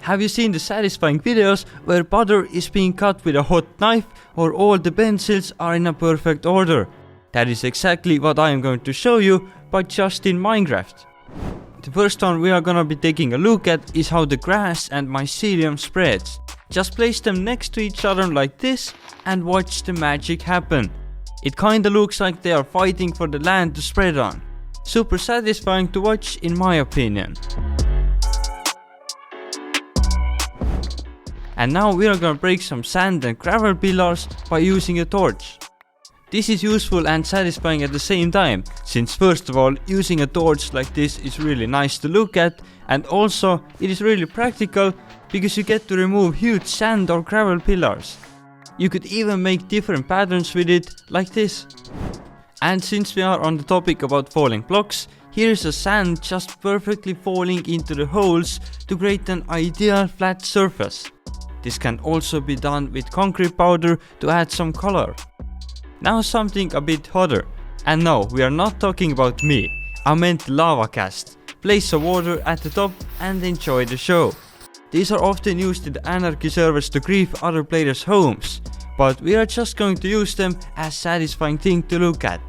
Have you seen the satisfying videos where butter is being cut with a hot knife or all the pencils are in a perfect order? That is exactly what I am going to show you, but just in Minecraft. The first one we are gonna be taking a look at is how the grass and mycelium spreads. Just place them next to each other like this and watch the magic happen. It kinda looks like they are fighting for the land to spread on. Super satisfying to watch in my opinion. And now we are gonna break some sand and gravel pillars by using a torch. This is useful and satisfying at the same time, since first of all, using a torch like this is really nice to look at, and also it is really practical because you get to remove huge sand or gravel pillars. You could even make different patterns with it, like this. And since we are on the topic about falling blocks, here is a sand just perfectly falling into the holes to create an ideal flat surface. This can also be done with concrete powder to add some color. Now something a bit hotter. And no, we are not talking about me. I meant lava cast. Place some water at the top and enjoy the show. These are often used in the anarchy servers to grief other players' homes, but we are just going to use them as satisfying thing to look at.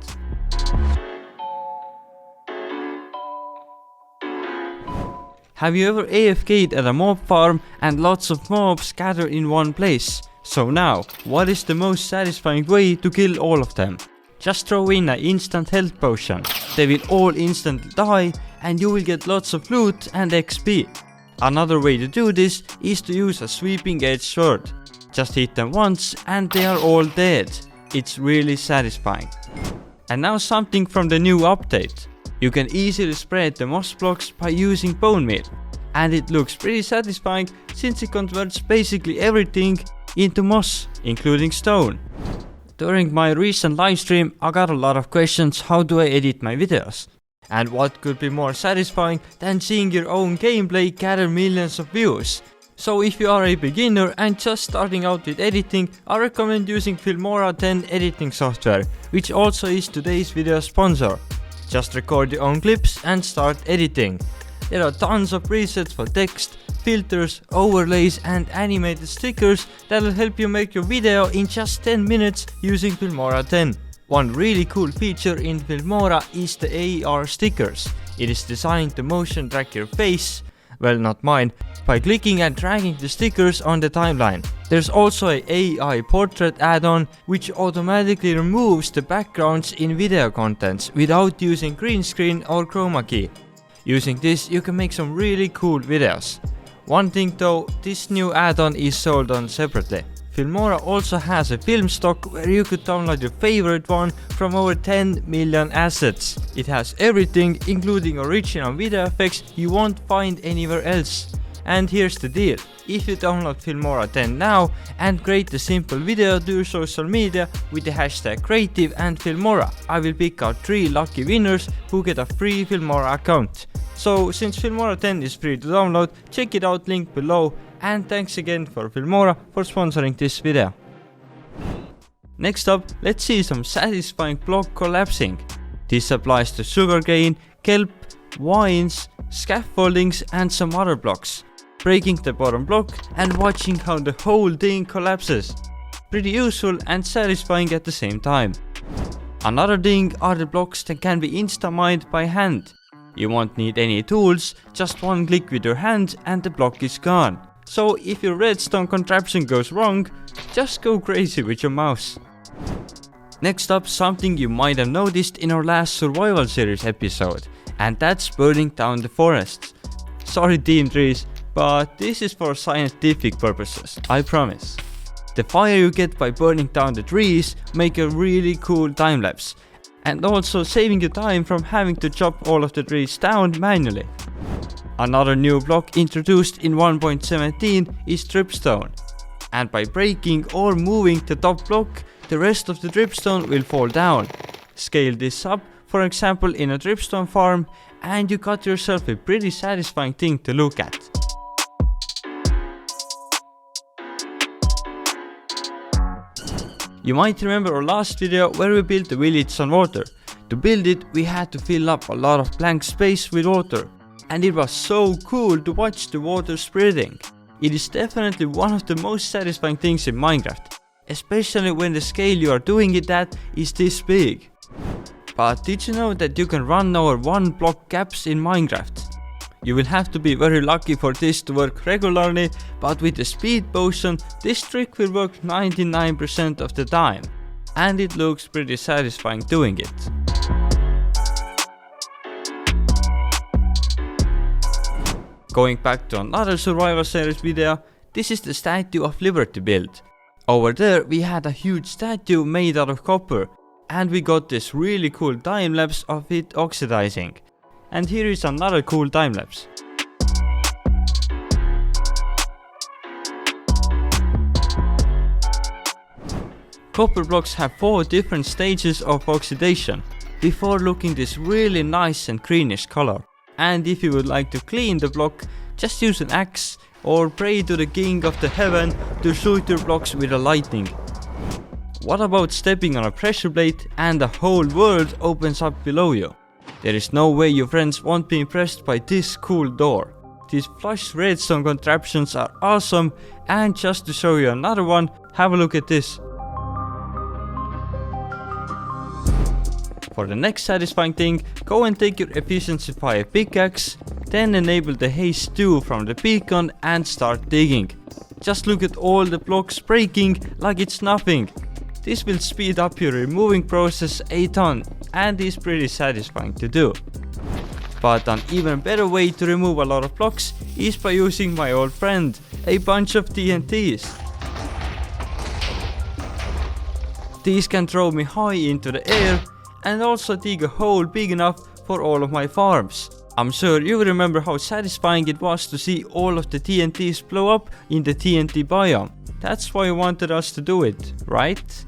Have you ever AFK'd at a mob farm and lots of mobs gather in one place? So now, what is the most satisfying way to kill all of them? Just throw in an instant health potion. They will all instantly die and you will get lots of loot and XP. Another way to do this is to use a sweeping edge sword. Just hit them once and they are all dead. It's really satisfying. And now something from the new update. You can easily spread the moss blocks by using bone meal. And it looks pretty satisfying since it converts basically everything into moss, including stone. During my recent livestream I got a lot of questions how do I edit my videos. And what could be more satisfying than seeing your own gameplay gather millions of views. So if you are a beginner and just starting out with editing, I recommend using Filmora 10 editing software, which also is today's video sponsor. Just record your own clips and start editing. There are tons of presets for text, filters, overlays and animated stickers that will help you make your video in just 10 minutes using Filmora 10. One really cool feature in Filmora is the AR stickers. It is designed to motion track your face, well not mine, by clicking and dragging the stickers on the timeline. There's also an AI portrait add-on which automatically removes the backgrounds in video contents without using green screen or chroma key. Using this you can make some really cool videos. One thing though, this new add-on is sold on separately. Filmora also has a film stock where you could download your favorite one from over 10 million assets. It has everything, including original video effects you won't find anywhere else. And here's the deal, if you download Filmora 10 now and create a simple video to your social media with the hashtag creative and Filmora, I will pick out 3 lucky winners who get a free Filmora account. So since Filmora 10 is free to download, check it out, link below, and thanks again for Filmora for sponsoring this video. Next up, let's see some satisfying block collapsing. This applies to sugarcane, kelp, vines, scaffoldings and some other blocks. Breaking the bottom block and watching how the whole thing collapses. Pretty useful and satisfying at the same time. Another thing are the blocks that can be insta-mined by hand. You won't need any tools, just one click with your hand and the block is gone. So if your redstone contraption goes wrong, just go crazy with your mouse. Next up, something you might have noticed in our last survival series episode, and that's burning down the forests. Sorry team trees, but this is for scientific purposes, I promise. The fire you get by burning down the trees make a really cool time lapse, and also saving you time from having to chop all of the trees down manually. Another new block introduced in 1.17 is dripstone, and by breaking or moving the top block, the rest of the dripstone will fall down. Scale this up, for example in a dripstone farm, and you got yourself a pretty satisfying thing to look at. You might remember our last video where we built a village on water. To build it, we had to fill up a lot of blank space with water. And it was so cool to watch the water spreading. It is definitely one of the most satisfying things in Minecraft, especially when the scale you are doing it at is this big. But did you know that you can run over 1 block gaps in Minecraft? You will have to be very lucky for this to work regularly, but with the speed potion, this trick will work 99% of the time. And it looks pretty satisfying doing it. Going back to another survival series video, this is the Statue of Liberty build. Over there we had a huge statue made out of copper, and we got this really cool time lapse of it oxidizing. And here is another cool time lapse. Copper blocks have 4 different stages of oxidation before looking this really nice and greenish color. And if you would like to clean the block, just use an axe or pray to the king of the heaven to shoot your blocks with a lightning. What about stepping on a pressure plate and the whole world opens up below you? There is no way your friends won't be impressed by this cool door. These flush redstone contraptions are awesome, and just to show you another one, have a look at this. For the next satisfying thing, go and take your efficiency 5 pickaxe, then enable the haste 2 from the beacon and start digging. Just look at all the blocks breaking like it's nothing. This will speed up your removing process a ton and is pretty satisfying to do. But an even better way to remove a lot of blocks is by using my old friend, a bunch of TNTs. These can throw me high into the air and also dig a hole big enough for all of my farms. I'm sure you remember how satisfying it was to see all of the TNTs blow up in the TNT biome. That's why you wanted us to do it, right?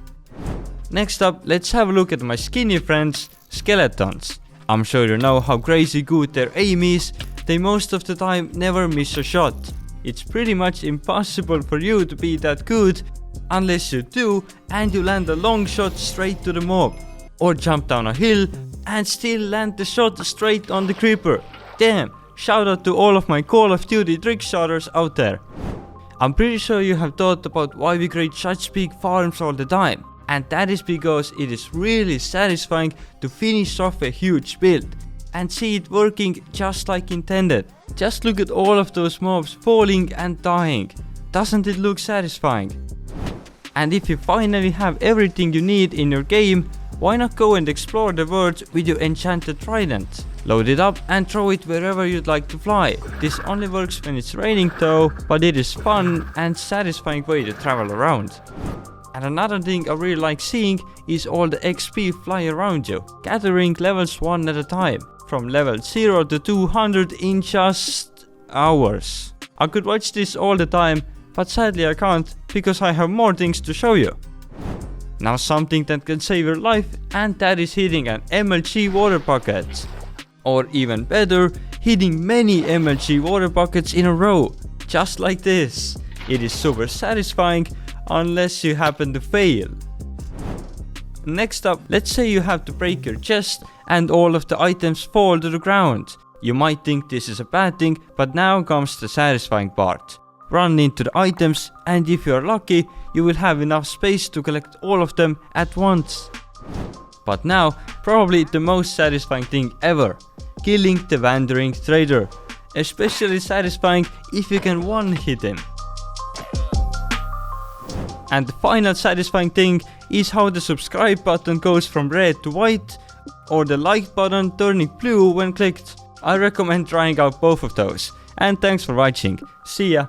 Next up, let's have a look at my skinny friends, skeletons. I'm sure you know how crazy good their aim is. They most of the time never miss a shot. It's pretty much impossible for you to be that good unless you do and you land a long shot straight to the mob. Or jump down a hill and still land the shot straight on the creeper. Damn, shout out to all of my Call of Duty trick shotters out there. I'm pretty sure you have thought about why we create such big farms all the time. And that is because it is really satisfying to finish off a huge build and see it working just like intended. Just look at all of those mobs falling and dying. Doesn't it look satisfying? And if you finally have everything you need in your game, why not go and explore the world with your enchanted trident? Load it up and throw it wherever you'd like to fly. This only works when it's raining though, but it is fun and satisfying way to travel around. And another thing I really like seeing is all the XP fly around you, gathering levels 1 at a time, from level 0 to 200 in just hours. I could watch this all the time, but sadly I can't, because I have more things to show you. Now something that can save your life, and that is hitting an MLG water bucket. Or even better, hitting many MLG water buckets in a row, just like this. It is super satisfying, unless you happen to fail. Next up, let's say you have to break your chest and all of the items fall to the ground. You might think this is a bad thing, but now comes the satisfying part. Run into the items, and if you are lucky, you will have enough space to collect all of them at once. But now, probably the most satisfying thing ever, killing the wandering trader. Especially satisfying if you can one-hit him. And the final satisfying thing is how the subscribe button goes from red to white, or the like button turning blue when clicked. I recommend trying out both of those. And thanks for watching. See ya!